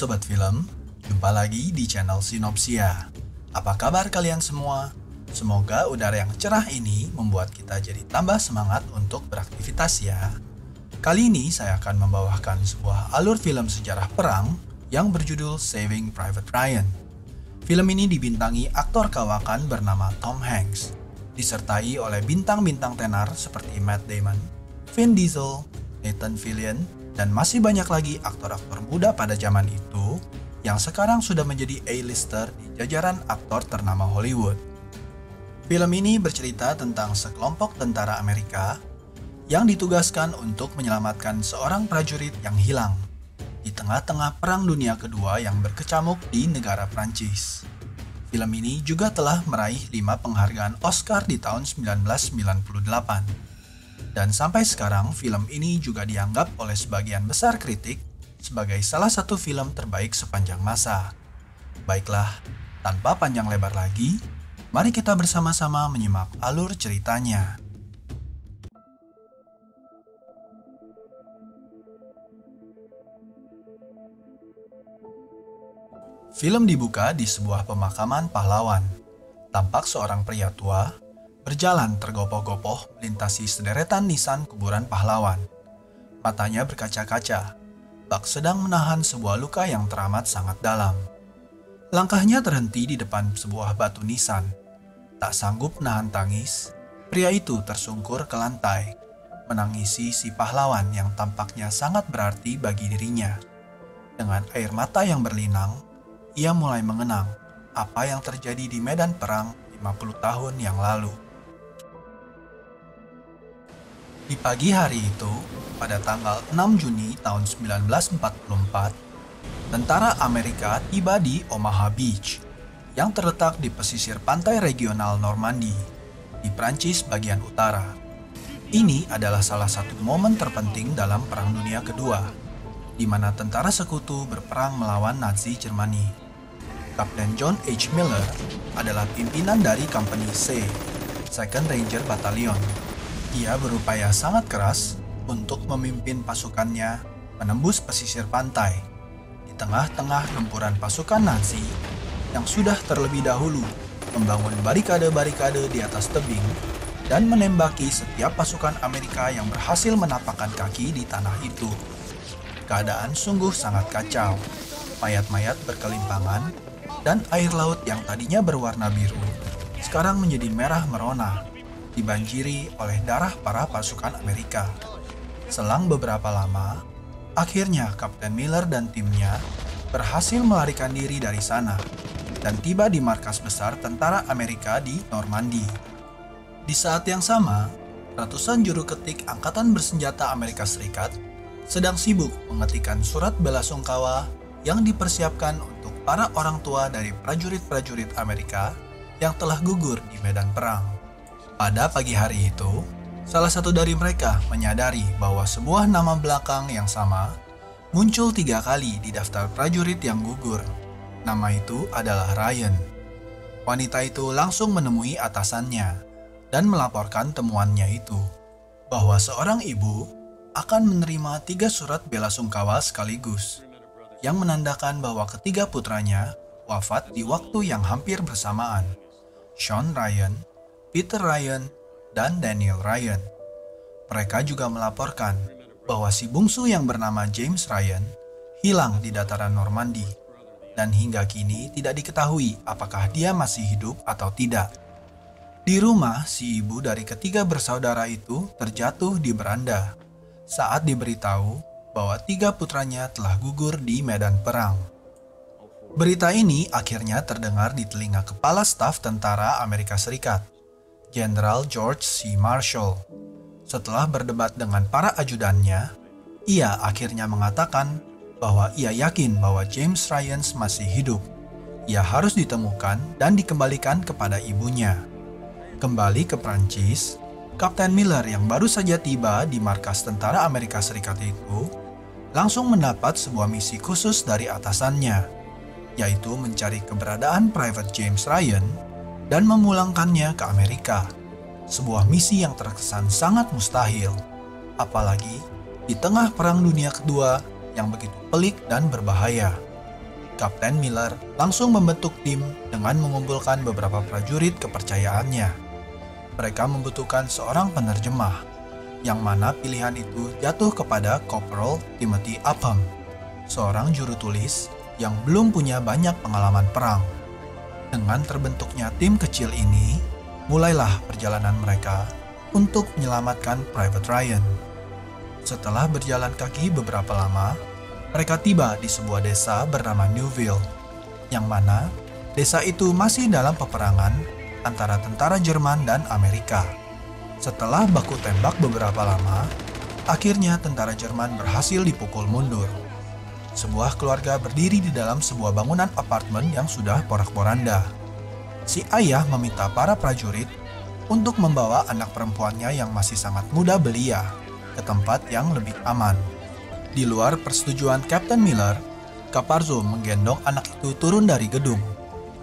Sobat Film, jumpa lagi di channel Sinopsia. Apa kabar kalian semua? Semoga udara yang cerah ini membuat kita jadi tambah semangat untuk beraktivitas ya. Kali ini saya akan membawakan sebuah alur film sejarah perang yang berjudul Saving Private Ryan. Film ini dibintangi aktor kawakan bernama Tom Hanks, disertai oleh bintang-bintang tenar seperti Matt Damon, Vin Diesel, Nathan Fillion, dan masih banyak lagi aktor-aktor muda pada zaman itu yang sekarang sudah menjadi A-lister di jajaran aktor ternama Hollywood. Film ini bercerita tentang sekelompok tentara Amerika yang ditugaskan untuk menyelamatkan seorang prajurit yang hilang di tengah-tengah Perang Dunia Kedua yang berkecamuk di negara Prancis. Film ini juga telah meraih 5 penghargaan Oscar di tahun 1998. Dan sampai sekarang film ini juga dianggap oleh sebagian besar kritik sebagai salah satu film terbaik sepanjang masa. Baiklah, tanpa panjang lebar lagi, mari kita bersama-sama menyimak alur ceritanya. Film dibuka di sebuah pemakaman pahlawan. Tampak seorang pria tua berjalan tergopoh-gopoh melintasi sederetan nisan kuburan pahlawan. Matanya berkaca-kaca, bak sedang menahan sebuah luka yang teramat sangat dalam. Langkahnya terhenti di depan sebuah batu nisan. Tak sanggup menahan tangis, pria itu tersungkur ke lantai, menangisi si pahlawan yang tampaknya sangat berarti bagi dirinya. Dengan air mata yang berlinang, ia mulai mengenang apa yang terjadi di medan perang 50 tahun yang lalu. Di pagi hari itu, pada tanggal 6 Juni tahun 1944, tentara Amerika tiba di Omaha Beach, yang terletak di pesisir pantai regional Normandy, di Prancis bagian utara. Ini adalah salah satu momen terpenting dalam Perang Dunia Kedua, di mana tentara sekutu berperang melawan Nazi Jermani. Kapten John H. Miller adalah pimpinan dari Company C, Second Ranger Battalion. Ia berupaya sangat keras untuk memimpin pasukannya menembus pesisir pantai di tengah-tengah gempuran pasukan Nazi yang sudah terlebih dahulu membangun barikade-barikade di atas tebing dan menembaki setiap pasukan Amerika yang berhasil menapakkan kaki di tanah itu. Keadaan sungguh sangat kacau. Mayat-mayat berkelimpangan dan air laut yang tadinya berwarna biru sekarang menjadi merah merona, dibanjiri oleh darah para pasukan Amerika. Selang beberapa lama, akhirnya Kapten Miller dan timnya berhasil melarikan diri dari sana dan tiba di markas besar tentara Amerika di Normandy. Di saat yang sama, ratusan juru ketik angkatan bersenjata Amerika Serikat sedang sibuk mengetikkan surat bela sungkawa yang dipersiapkan untuk para orang tua dari prajurit-prajurit Amerika yang telah gugur di medan perang. Pada pagi hari itu, salah satu dari mereka menyadari bahwa sebuah nama belakang yang sama muncul 3 kali di daftar prajurit yang gugur. Nama itu adalah Ryan. Wanita itu langsung menemui atasannya dan melaporkan temuannya itu, bahwa seorang ibu akan menerima 3 surat bela sungkawa sekaligus, yang menandakan bahwa ketiga putranya wafat di waktu yang hampir bersamaan. Sean Ryan, Peter Ryan, dan Daniel Ryan. Mereka juga melaporkan bahwa si bungsu yang bernama James Ryan hilang di dataran Normandy, dan hingga kini tidak diketahui apakah dia masih hidup atau tidak. Di rumah, si ibu dari ketiga bersaudara itu terjatuh di beranda saat diberitahu bahwa 3 putranya telah gugur di medan perang. Berita ini akhirnya terdengar di telinga Kepala Staf Tentara Amerika Serikat, Jenderal George C. Marshall. Setelah berdebat dengan para ajudannya, ia akhirnya mengatakan bahwa ia yakin bahwa James Ryan masih hidup. Ia harus ditemukan dan dikembalikan kepada ibunya. Kembali ke Prancis, Kapten Miller yang baru saja tiba di markas tentara Amerika Serikat itu langsung mendapat sebuah misi khusus dari atasannya, yaitu mencari keberadaan Private James Ryan dan memulangkannya ke Amerika. Sebuah misi yang terkesan sangat mustahil, apalagi di tengah Perang Dunia Kedua yang begitu pelik dan berbahaya. Kapten Miller langsung membentuk tim dengan mengumpulkan beberapa prajurit kepercayaannya. Mereka membutuhkan seorang penerjemah, yang mana pilihan itu jatuh kepada Corporal Timothy Upham, seorang juru tulis yang belum punya banyak pengalaman perang. Dengan terbentuknya tim kecil ini, mulailah perjalanan mereka untuk menyelamatkan Private Ryan. Setelah berjalan kaki beberapa lama, mereka tiba di sebuah desa bernama Newville, yang mana desa itu masih dalam peperangan antara tentara Jerman dan Amerika. Setelah baku tembak beberapa lama, akhirnya tentara Jerman berhasil dipukul mundur. Sebuah keluarga berdiri di dalam sebuah bangunan apartemen yang sudah porak-poranda. Si ayah meminta para prajurit untuk membawa anak perempuannya yang masih sangat muda belia ke tempat yang lebih aman. Di luar persetujuan Kapten Miller, Capparzo menggendong anak itu turun dari gedung.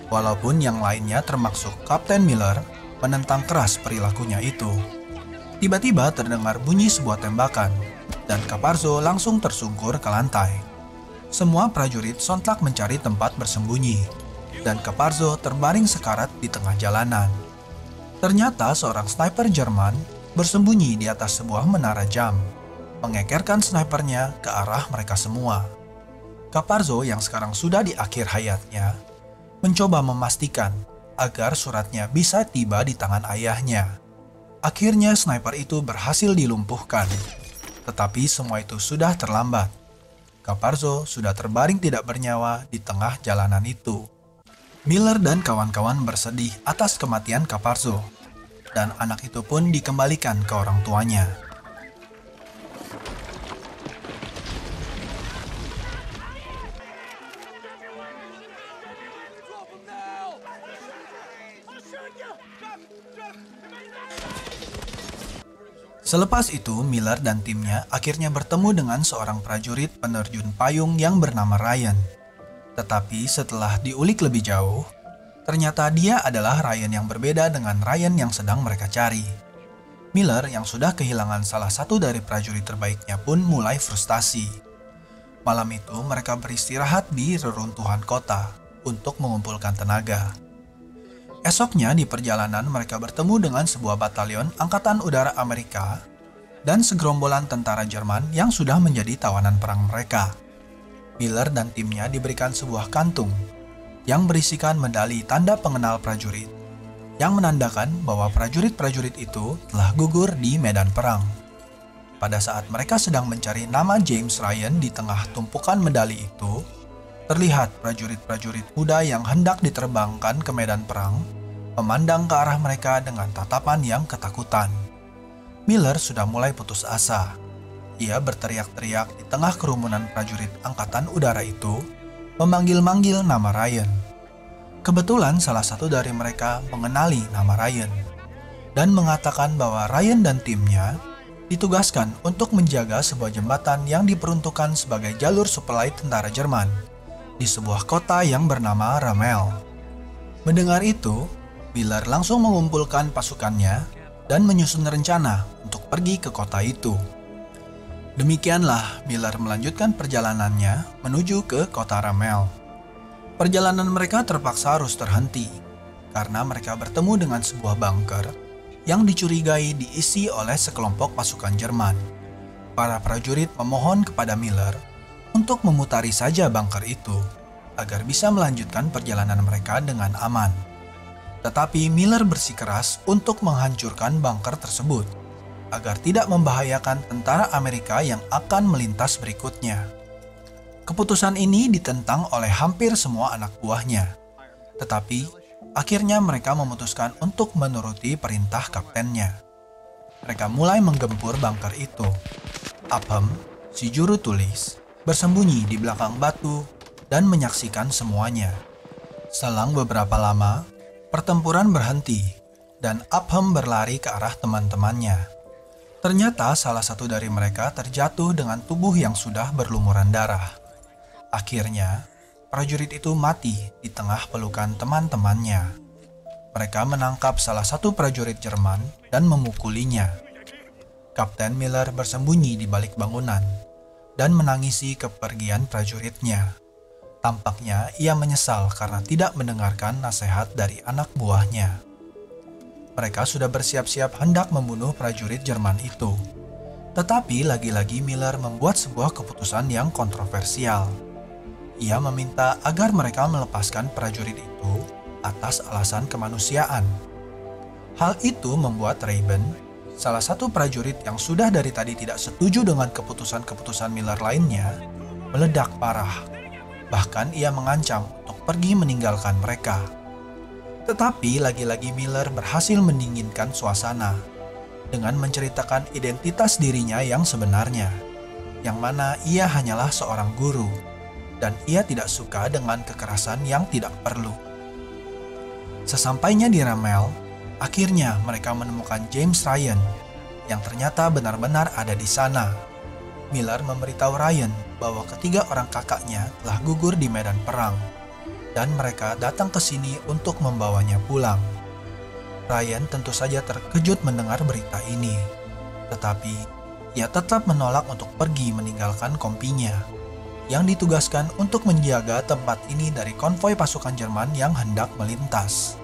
Walaupun yang lainnya termasuk Kapten Miller menentang keras perilakunya itu. Tiba-tiba terdengar bunyi sebuah tembakan, dan Capparzo langsung tersungkur ke lantai. Semua prajurit sontak mencari tempat bersembunyi, dan Capparzo terbaring sekarat di tengah jalanan. Ternyata seorang sniper Jerman bersembunyi di atas sebuah menara jam, mengekerkan snipernya ke arah mereka semua. Capparzo yang sekarang sudah di akhir hayatnya, mencoba memastikan agar suratnya bisa tiba di tangan ayahnya. Akhirnya sniper itu berhasil dilumpuhkan, tetapi semua itu sudah terlambat. Capparzo sudah terbaring tidak bernyawa di tengah jalanan itu. Miller dan kawan-kawan bersedih atas kematian Capparzo, dan anak itu pun dikembalikan ke orang tuanya. Selepas itu, Miller dan timnya akhirnya bertemu dengan seorang prajurit penerjun payung yang bernama Ryan. Tetapi setelah diulik lebih jauh, ternyata dia adalah Ryan yang berbeda dengan Ryan yang sedang mereka cari. Miller yang sudah kehilangan salah satu dari prajurit terbaiknya pun mulai frustasi. Malam itu mereka beristirahat di reruntuhan kota untuk mengumpulkan tenaga. Esoknya di perjalanan mereka bertemu dengan sebuah batalion Angkatan Udara Amerika dan segerombolan tentara Jerman yang sudah menjadi tawanan perang mereka. Miller dan timnya diberikan sebuah kantung yang berisikan medali tanda pengenal prajurit, yang menandakan bahwa prajurit-prajurit itu telah gugur di medan perang. Pada saat mereka sedang mencari nama James Ryan di tengah tumpukan medali itu, terlihat prajurit-prajurit muda yang hendak diterbangkan ke medan perang memandang ke arah mereka dengan tatapan yang ketakutan. Miller sudah mulai putus asa. Ia berteriak-teriak di tengah kerumunan prajurit Angkatan Udara itu, memanggil-manggil nama Ryan. Kebetulan salah satu dari mereka mengenali nama Ryan, dan mengatakan bahwa Ryan dan timnya ditugaskan untuk menjaga sebuah jembatan yang diperuntukkan sebagai jalur suplai tentara Jerman di sebuah kota yang bernama Ramel. Mendengar itu, Miller langsung mengumpulkan pasukannya dan menyusun rencana untuk pergi ke kota itu. Demikianlah Miller melanjutkan perjalanannya menuju ke kota Ramel. Perjalanan mereka terpaksa harus terhenti karena mereka bertemu dengan sebuah bunker yang dicurigai diisi oleh sekelompok pasukan Jerman. Para prajurit memohon kepada Miller untuk memutari saja bunker itu agar bisa melanjutkan perjalanan mereka dengan aman. Tetapi Miller bersikeras untuk menghancurkan bunker tersebut agar tidak membahayakan tentara Amerika yang akan melintas berikutnya. Keputusan ini ditentang oleh hampir semua anak buahnya, tetapi akhirnya mereka memutuskan untuk menuruti perintah kaptennya. Mereka mulai menggempur bunker itu. Upham, si juru tulis, bersembunyi di belakang batu dan menyaksikan semuanya. Selang beberapa lama, pertempuran berhenti dan Upham berlari ke arah teman-temannya. Ternyata salah satu dari mereka terjatuh dengan tubuh yang sudah berlumuran darah. Akhirnya, prajurit itu mati di tengah pelukan teman-temannya. Mereka menangkap salah satu prajurit Jerman dan memukulinya. Kapten Miller bersembunyi di balik bangunan dan menangisi kepergian prajuritnya. Tampaknya ia menyesal karena tidak mendengarkan nasihat dari anak buahnya. Mereka sudah bersiap-siap hendak membunuh prajurit Jerman itu. Tetapi lagi-lagi Miller membuat sebuah keputusan yang kontroversial. Ia meminta agar mereka melepaskan prajurit itu atas alasan kemanusiaan. Hal itu membuat Rayben, salah satu prajurit yang sudah dari tadi tidak setuju dengan keputusan-keputusan Miller lainnya, meledak parah. Bahkan ia mengancam untuk pergi meninggalkan mereka. Tetapi lagi-lagi Miller berhasil mendinginkan suasana dengan menceritakan identitas dirinya yang sebenarnya, yang mana ia hanyalah seorang guru dan ia tidak suka dengan kekerasan yang tidak perlu. Sesampainya di Ramel, akhirnya mereka menemukan James Ryan yang ternyata benar-benar ada di sana. Miller memberitahu Ryan bahwa ketiga orang kakaknya telah gugur di medan perang dan mereka datang ke sini untuk membawanya pulang. Ryan tentu saja terkejut mendengar berita ini, tetapi ia tetap menolak untuk pergi meninggalkan kompinya yang ditugaskan untuk menjaga tempat ini dari konvoi pasukan Jerman yang hendak melintas.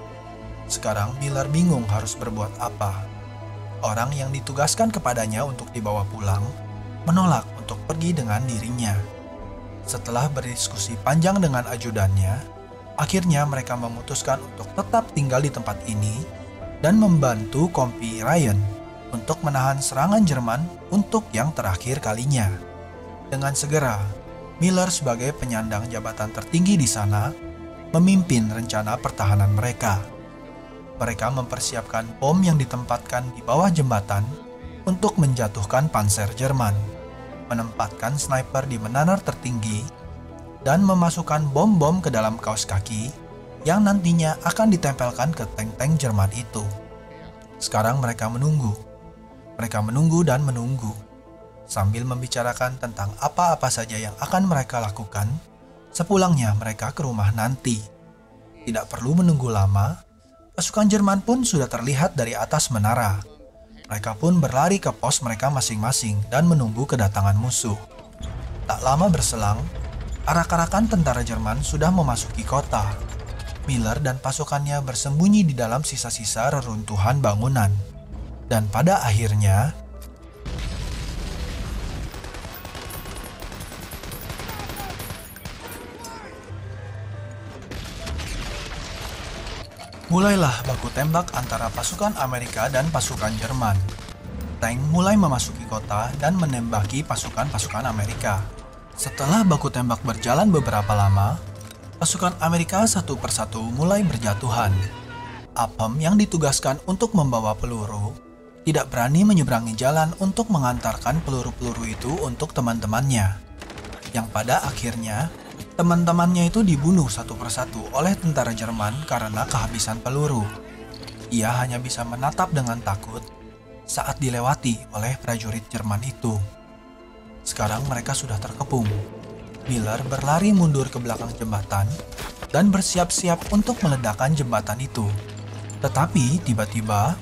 Sekarang Miller bingung harus berbuat apa. Orang yang ditugaskan kepadanya untuk dibawa pulang menolak untuk pergi dengan dirinya. Setelah berdiskusi panjang dengan ajudannya, akhirnya mereka memutuskan untuk tetap tinggal di tempat ini dan membantu kompi Ryan untuk menahan serangan Jerman untuk yang terakhir kalinya. Dengan segera, Miller sebagai penyandang jabatan tertinggi di sana memimpin rencana pertahanan mereka. Mereka mempersiapkan bom yang ditempatkan di bawah jembatan untuk menjatuhkan panser Jerman, menempatkan sniper di menara tertinggi, dan memasukkan bom-bom ke dalam kaos kaki yang nantinya akan ditempelkan ke tank-tank Jerman itu. Sekarang mereka menunggu. Mereka menunggu dan menunggu, sambil membicarakan tentang apa-apa saja yang akan mereka lakukan sepulangnya mereka ke rumah nanti. Tidak perlu menunggu lama, pasukan Jerman pun sudah terlihat dari atas menara. Mereka pun berlari ke pos mereka masing-masing dan menunggu kedatangan musuh. Tak lama berselang, arak-arakan tentara Jerman sudah memasuki kota. Miller dan pasukannya bersembunyi di dalam sisa-sisa reruntuhan bangunan. Dan pada akhirnya, mulailah baku tembak antara pasukan Amerika dan pasukan Jerman. Tank mulai memasuki kota dan menembaki pasukan-pasukan Amerika. Setelah baku tembak berjalan beberapa lama, pasukan Amerika satu persatu mulai berjatuhan. Upham yang ditugaskan untuk membawa peluru tidak berani menyeberangi jalan untuk mengantarkan peluru-peluru itu untuk teman-temannya. Yang pada akhirnya, teman-temannya itu dibunuh satu persatu oleh tentara Jerman karena kehabisan peluru. Ia hanya bisa menatap dengan takut saat dilewati oleh prajurit Jerman itu. Sekarang mereka sudah terkepung. Miller berlari mundur ke belakang jembatan dan bersiap-siap untuk meledakkan jembatan itu. Tetapi tiba-tiba,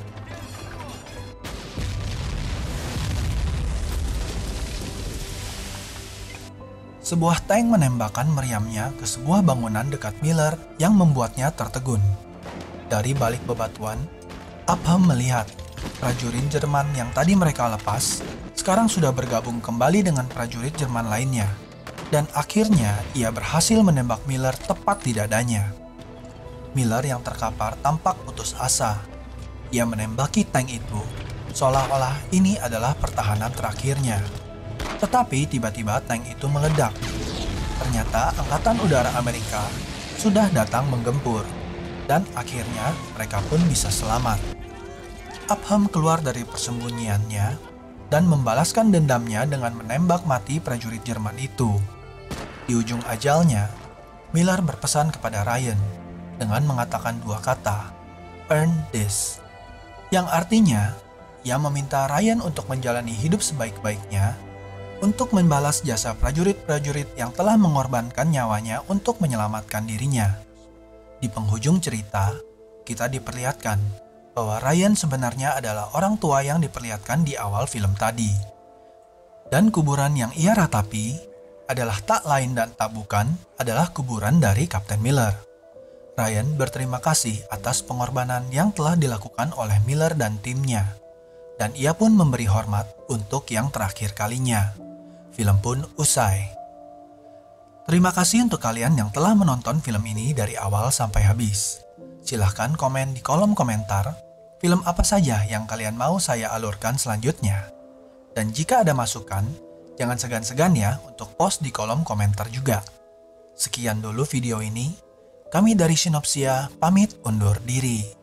sebuah tank menembakkan meriamnya ke sebuah bangunan dekat Miller yang membuatnya tertegun. Dari balik bebatuan, Upham melihat prajurit Jerman yang tadi mereka lepas sekarang sudah bergabung kembali dengan prajurit Jerman lainnya. Dan akhirnya ia berhasil menembak Miller tepat di dadanya. Miller yang terkapar tampak putus asa. Ia menembaki tank itu seolah-olah ini adalah pertahanan terakhirnya. Tetapi tiba-tiba tank itu meledak. Ternyata Angkatan Udara Amerika sudah datang menggempur, dan akhirnya mereka pun bisa selamat. Upham keluar dari persembunyiannya dan membalaskan dendamnya dengan menembak mati prajurit Jerman itu. Di ujung ajalnya, Miller berpesan kepada Ryan dengan mengatakan dua kata, "Earn this," yang artinya ia meminta Ryan untuk menjalani hidup sebaik-baiknya untuk membalas jasa prajurit-prajurit yang telah mengorbankan nyawanya untuk menyelamatkan dirinya. Di penghujung cerita, kita diperlihatkan bahwa Ryan sebenarnya adalah orang tua yang diperlihatkan di awal film tadi. Dan kuburan yang ia ratapi adalah tak lain dan tak bukan adalah kuburan dari Kapten Miller. Ryan berterima kasih atas pengorbanan yang telah dilakukan oleh Miller dan timnya. Dan ia pun memberi hormat untuk yang terakhir kalinya. Film pun usai. Terima kasih untuk kalian yang telah menonton film ini dari awal sampai habis. Silahkan komen di kolom komentar film apa saja yang kalian mau saya alurkan selanjutnya. Dan jika ada masukan, jangan segan-segan ya untuk post di kolom komentar juga. Sekian dulu video ini. Kami dari Synopsia pamit undur diri.